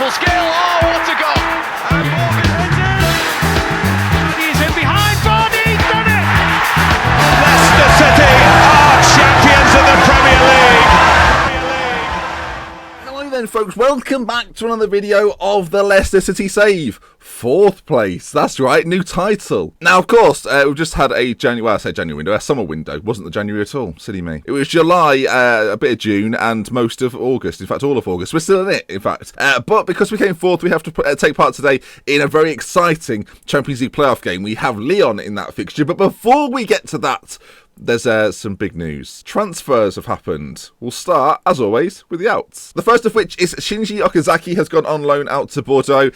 Full skill. Oh, what a goal! And Morgan heads in. He's in behind. Vardy's done it. Leicester City are champions of the Premier League. Hello then folks, welcome back to another video of the Leicester City save. 4th place, that's right, new title. Now of course, we've just had a January window, a summer window. Wasn't the January at all, silly me. It was July, a bit of June and most of August, in fact all of August. We're still in it, in fact. But because we came 4th, we have to take part today in a very exciting Champions League playoff game. We have Lyon in that fixture, but before we get to that, there's some big news. Transfers have happened. We'll start, as always, with the outs. The first of which is Shinji Okazaki has gone on loan out to Bordeaux.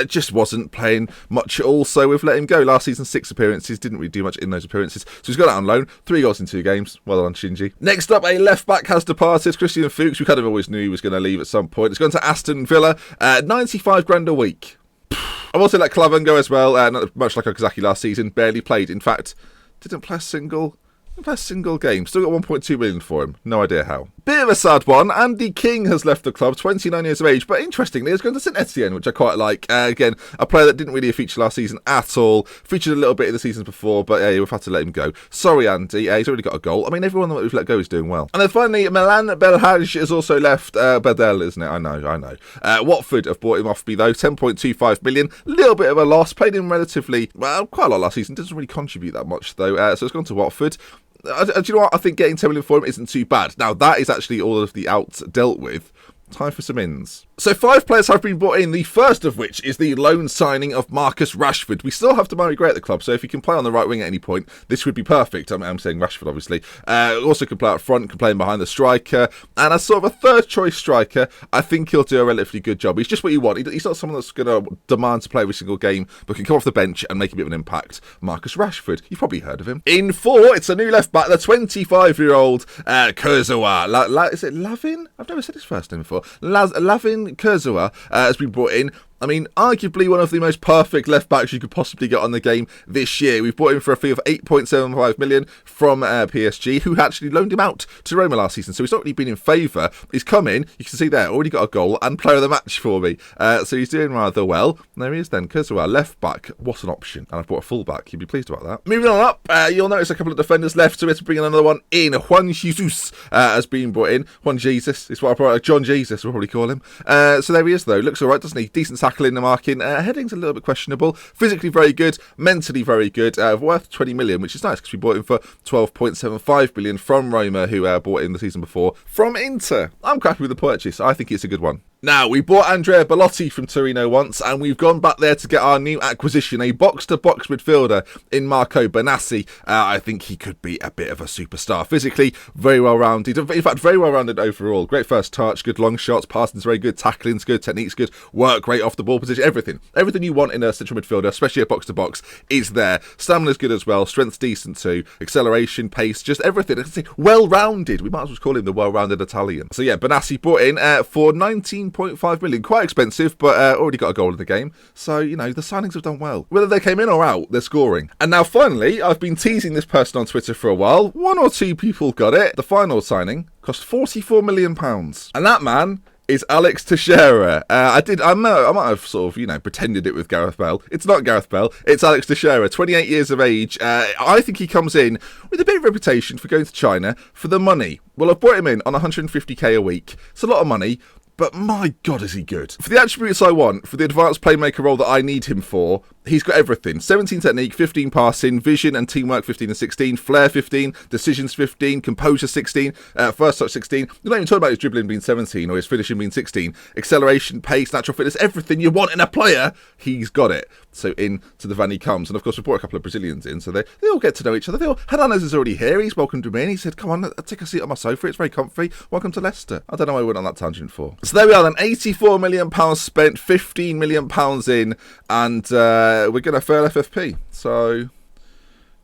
Just wasn't playing much at all, so we've let him go. Last season, 6 appearances. Didn't really do much in those appearances. So he's gone out on loan. 3 goals in 2 games. Well done, Shinji. Next up, a left-back has departed. Christian Fuchs, we kind of always knew he was going to leave at some point. It's gone to Aston Villa. 95 grand a week. I've also let Clavan go as well. Not much like Okazaki last season. Barely played. In fact, didn't play a single game. Still got 1.2 million for him. No idea how. Bit of a sad one. Andy King has left the club, 29 years of age, but interestingly, he's going to St Etienne, which I quite like. Again, a player that didn't really feature last season at all. Featured a little bit in the seasons before, but yeah, we've had to let him go. Sorry, Andy. He's already got a goal. I mean, everyone that we've let go is doing well. And then finally, Milan Belhaj has also left. Bedell, isn't it? I know. Watford have bought him off me, though. 10.25 million. Little bit of a loss. Played him relatively, well, quite a lot last season. Doesn't really contribute that much, though. So it's gone to Watford. Do you know what? I think getting 10 million for him isn't too bad. Now, that is actually all of the outs dealt with. Time for some ins. So 5 players have been brought in, the first of which is the loan signing of Marcus Rashford. We still have Damari Gray at the club, so if he can play on the right wing at any point, this would be perfect. I'm saying Rashford, obviously. Also can play up front, can play in behind the striker, and as sort of a third choice striker, I think he'll do a relatively good job. He's just what you want. He's not someone that's going to demand to play every single game, but can come off the bench and make a bit of an impact. Marcus Rashford, you've probably heard of him. In 4, it's a new left back, the 25-year-old Kurzawa. Is it Lavin? I've never said his first name before. Lavin Kurzawa has been brought in. I mean, arguably one of the most perfect left-backs you could possibly get on the game this year. We've bought him for a fee of 8.75 million from PSG, who actually loaned him out to Roma last season. So he's not really been in favour. He's come in, you can see there, already got a goal and player of the match for me. So he's doing rather well. And there he is then, Kurzawa, left-back. What an option. And I've bought a full-back. You'd be pleased about that. Moving on up, you'll notice a couple of defenders left, so we have to bring another one in. Juan Jesus has been brought in. Juan Jesus is what I probably, John Jesus, we'll probably call him. So there he is, though. Looks all right, doesn't he? Decent tackle in the marking. Heading's a little bit questionable. Physically very good, mentally very good. Worth 20 million, which is nice because we bought him for 12.75 million from Roma, who bought in the season before from Inter. I'm happy with the purchase. I think it's a good one. Now, we bought Andrea Bellotti from Torino once, and we've gone back there to get our new acquisition, a box-to-box midfielder in Marco Benassi. I think he could be a bit of a superstar. Physically, very well-rounded. In fact, very well-rounded overall. Great first touch, good long shots, passing's very good, tackling's good, technique's good, work rate off the ball position, everything. Everything you want in a central midfielder, especially a box-to-box, is there. Stamina's good as well, strength's decent too, acceleration, pace, just everything. Well-rounded. We might as well call him the well-rounded Italian. So yeah, Benassi brought in for 19.5 million. Quite expensive, but already got a goal in the game. So, you know, the signings have done well. Whether they came in or out, they're scoring. And now finally, I've been teasing this person on Twitter for a while. 1 or 2 people got it. The final signing cost £44 million. And that man is Alex Teixeira. I might have sort of, pretended it with Gareth Bale. It's not Gareth Bale, it's Alex Teixeira, 28 years of age. I think he comes in with a bit of reputation for going to China for the money. Well, I've brought him in on 150k a week. It's a lot of money, but my God, is he good. For the attributes I want, for the advanced playmaker role that I need him for, he's got everything. 17 technique, 15 passing, vision and teamwork 15 and 16, flair 15, decisions 15, composure 16, first touch 16. You're not even talking about his dribbling being 17 or his finishing being 16. Acceleration, pace, natural fitness, everything you want in a player, he's got it. So in to the van he comes. And of course we brought a couple of Brazilians in, so they all get to know each other. Hernandez is already here, he's welcomed him in. He said, come on, take a seat on my sofa, it's very comfy. Welcome to Leicester. I don't know why I went on that tangent for. So there we are then, £84 million spent, £15 million in, and we're going to fail FFP. So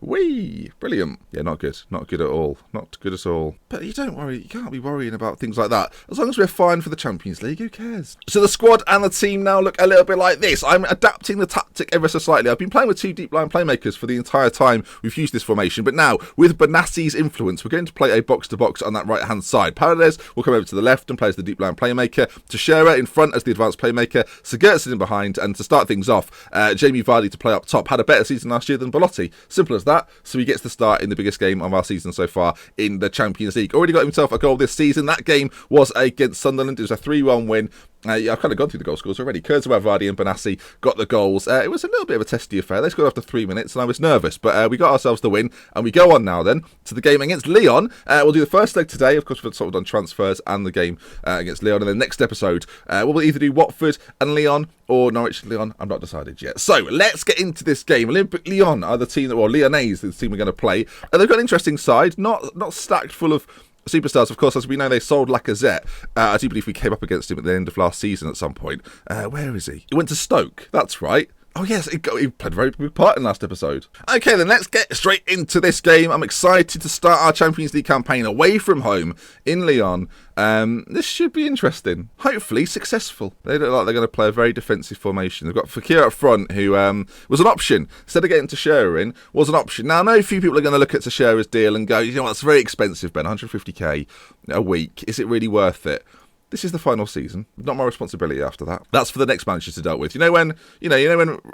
Whee! Brilliant. Yeah, not good. Not good at all. Not good at all. But you don't worry. You can't be worrying about things like that. As long as we're fine for the Champions League, who cares? So the squad and the team now look a little bit like this. I'm adapting the tactic ever so slightly. I've been playing with 2 deep line playmakers for the entire time we've used this formation. But now, with Benassi's influence, we're going to play a box-to-box on that right-hand side. Paredes will come over to the left and play as the deep line playmaker. Teixeira in front as the advanced playmaker. Sigurdsson in behind. And to start things off, Jamie Vardy to play up top. Had a better season last year than Belotti. Simple as that. So he gets to start in the biggest game of our season so far in the Champions League. Already got himself a goal this season. That game was against Sunderland. It was a 3-1 win. Yeah, I've kind of gone through the goal scores already. Kurzawa, Vardy and Benassi got the goals. It was a little bit of a testy affair. They scored after 3 minutes and I was nervous. But we got ourselves the win. And we go on now then to the game against Lyon. We'll do the first leg today. Of course, we've sort of done transfers and the game against Lyon. And the next episode, we'll either do Watford and Lyon or Norwich and Lyon. I'm not decided yet. So let's get into this game. Olympic Lyon are the team, or Lyonnais, the team we're going to play. They've got an interesting side. Not stacked full of superstars, of course. As we know, they sold Lacazette. I do believe we came up against him at the end of last season at some point. Where is he? He went to Stoke. That's right. Oh yes, he played a very big part in last episode. Okay then, let's get straight into this game. I'm excited to start our Champions League campaign away from home in Lyon. This should be interesting. Hopefully successful. They look like they're going to play a very defensive formation. They've got Fekir up front, who was an option. Instead of getting Teixeira in, was an option. Now, I know a few people are going to look at Teixeira's deal and go, you know what, that's very expensive, Ben, 150k a week. Is it really worth it? This is the final season. Not my responsibility after that. That's for the next manager to deal with. You know when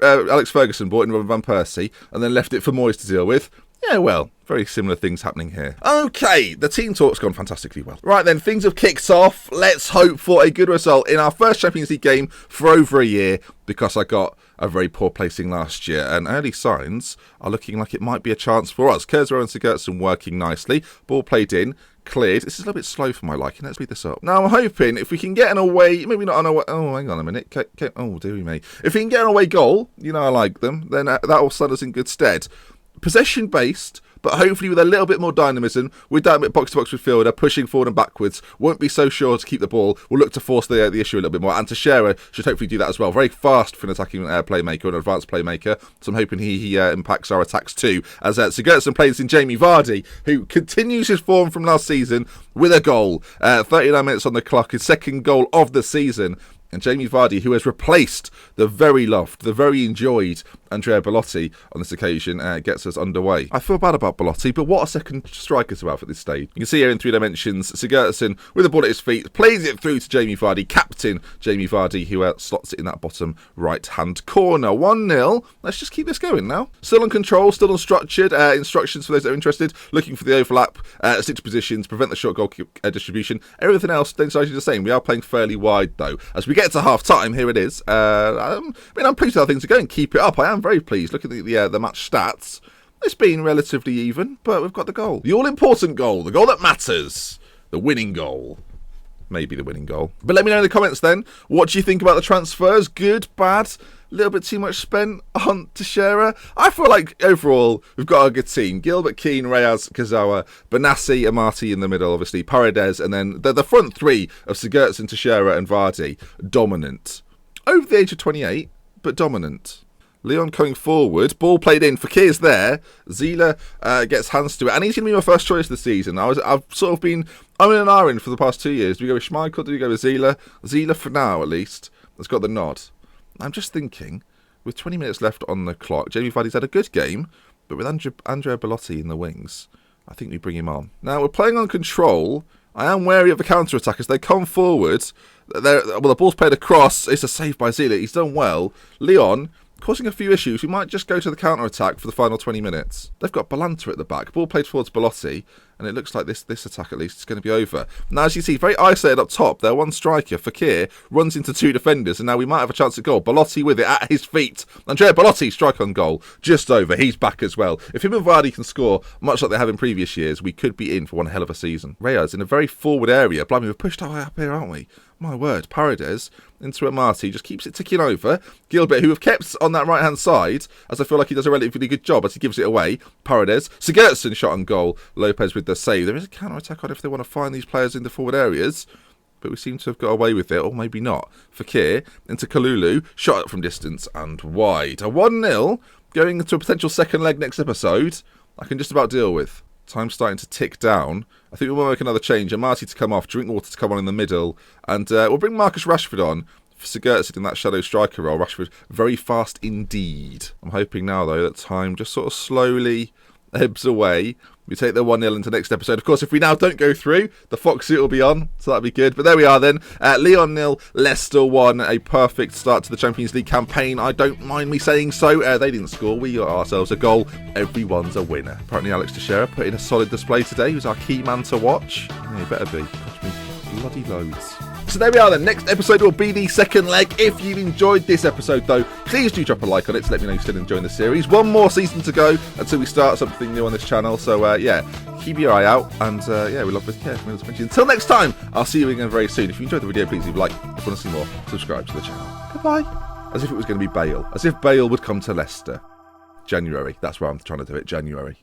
Alex Ferguson brought in Robin van Persie and then left it for Moyes to deal with? Yeah, well, very similar things happening here. Okay, the team talk's gone fantastically well. Right then, things have kicked off. Let's hope for a good result in our first Champions League game for over a year, because I got a very poor placing last year, and early signs are looking like it might be a chance for us. Kurzawa and Sigurdsson working nicely. Ball played in. Cleared. This is a little bit slow for my liking. Let's speed this up. Now, I'm hoping if we can get an away, maybe not an away. Oh, hang on a minute. Oh, dearie me. If we can get an away goal, you know I like them, then that will stand us in good stead. Possession based, but hopefully with a little bit more dynamism, with that bit box-to-box midfielder, pushing forward and backwards, won't be so sure to keep the ball. We'll look to force the issue a little bit more, and Teixeira should hopefully do that as well. Very fast for an attacking playmaker, an advanced playmaker, so I'm hoping he impacts our attacks too. As Sigurdsson plays in Jamie Vardy, who continues his form from last season with a goal. 39 minutes on the clock, his second goal of the season. And Jamie Vardy, who has replaced the very loved, the very enjoyed Andrea Belotti on this occasion, gets us underway. I feel bad about Belotti, but what a second striker to have at this stage. You can see here in 3 dimensions, Sigurdsson with the ball at his feet, plays it through to Jamie Vardy, captain Jamie Vardy, who slots it in that bottom right-hand corner. 1-0. Let's just keep this going now. Still on control, still unstructured. Instructions for those that are interested. Looking for the overlap, stick to positions, prevent the short goal distribution. Everything else, then essentially the same. We are playing fairly wide, though. As we get to half-time, here it is. I'm pleased with how things are going. Keep it up. I am very pleased. Look at the match stats. It's been relatively even, but we've got the goal. The all-important goal. The goal that matters. The winning goal. Maybe the winning goal. But let me know in the comments then. What do you think about the transfers? Good, bad? A little bit too much spent on Teixeira? I feel like overall we've got a good team. Gilbert, Keane, Reyes, Kurzawa, Benassi, Amati in the middle, obviously, Paredes, and then the front three of Sigurdsson, Teixeira and Vardy. Dominant. Over the age of 28, but dominant. Lyon coming forward, ball played in, Fekir's there, Zila gets hands to it, and he's going to be my first choice this season. I've sort of been, I'm in an iron for the past 2 years. Do we go with Schmeichel, do we go with Zila? Zila for now, at least, has got the nod. I'm just thinking, with 20 minutes left on the clock, Jamie Vardy's had a good game, but with Andrea Belotti in the wings, I think we bring him on. Now, we're playing on control. I am wary of the counter-attack as they come forward. The ball's played across. It's a save by Zila. He's done well. Lyon causing a few issues. We might just go to the counter-attack for the final 20 minutes. They've got Balanta at the back. Ball played towards Belotti, and it looks like this attack at least is going to be over. Now, as you see, very isolated up top. Their one striker, Fekir, runs into 2 defenders, and now we might have a chance at goal. Belotti with it at his feet. Andrea Belotti, strike on goal. Just over. He's back as well. If him and Vardy can score, much like they have in previous years, we could be in for one hell of a season. Reyes in a very forward area. Blimey, we've pushed our way up here, aren't we? My word. Paredes into Amati, just keeps it ticking over. Gilbert, who have kept on that right-hand side, as I feel like he does a relatively good job as he gives it away. Paredes. Sigurdsson shot on goal. Lopez with the save. There is a counter-attack on if they want to find these players in the forward areas, but we seem to have got away with it, or maybe not. Fekir into Kalulu, shot from distance and wide. A 1-0 going into a potential second leg next episode. I can just about deal with. Time's starting to tick down. I think we will make another change. Amartey to come off, Drinkwater to come on in the middle, and we'll bring Marcus Rashford on for Sigurdsson in that shadow striker role. Rashford very fast indeed. I'm hoping now, though, that time just sort of slowly ebbs away. We take the 1-0 into next episode. Of course, if we now don't go through, the Fox suit will be on, so that'll be good. But there we are then. Lyon 0, Leicester 1. A perfect start to the Champions League campaign. I don't mind me saying so. They didn't score. We got ourselves a goal. Everyone's a winner. Apparently, Alex Teixeira put in a solid display today. He was our key man to watch. Yeah, he better be. Cost me bloody loads. So there we are then. Next episode will be the second leg. If you've enjoyed this episode, though, please do drop a like on it to let me know you're still enjoying the series. One more season to go until we start something new on this channel. So, yeah, keep your eye out. And, yeah, we love this. Yeah, until next time, I'll see you again very soon. If you enjoyed the video, please leave a like. If you want to see more, subscribe to the channel. Goodbye. As if it was going to be Bale. As if Bale would come to Leicester. January. That's where I'm trying to do it. January.